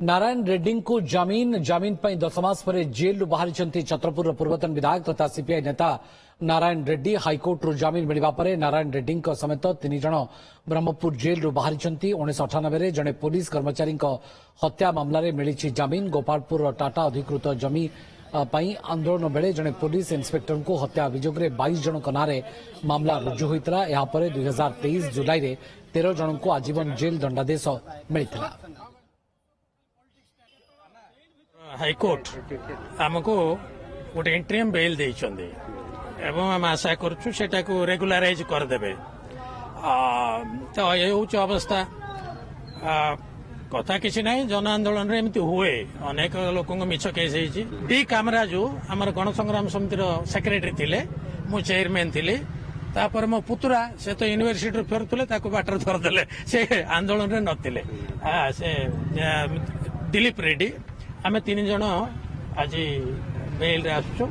नारायण रेड्डी को जमीन पर 10 मास पर जेल बाहरी छत्रपुर पूर्वतन विधायक तथा सीपीआई नेता नारायण रेड्डी हाइकोर्ट जमीन मिलवा पर नारायण रेड्डी समेत 3 जण ब्रह्मपुर जेल बाहरी 1998 जड़े पुलिस कर्मचारी हत्या मामलें मिली जमीन गोपालपुर टाटा अधिकृत जमी आंदोलन बेले जड़े पुलिस इन्स्पेक्टर को हत्या अभियोग 22 जन नाँ मामला रुजु होता। यापर 2023 जुलाई में 13 जन को आजीवन जेल दंडादेश मिलता। हाईकोर्ट आमको गोटे इंटरिम बेल देइछन्ते एवं आम आशा करूँ सेटा को रेगुलाराइज करदे। तो ये हूँ अवस्था कथा किसी ना जन आंदोलन एमती हुए अनेक लोक मिछ केस डी कामराजू आमर गणसंग्राम समितिर सेक्रेटरी थिले मु चेयरमैन थिली तापर मो पुतुरा से तो यूनिवर्सिटी फेरुले बाटर धरदे से आंदोलन रे नथिले से दिलीप रेड्डी आम 3 जन आज बेल रे आसुचु।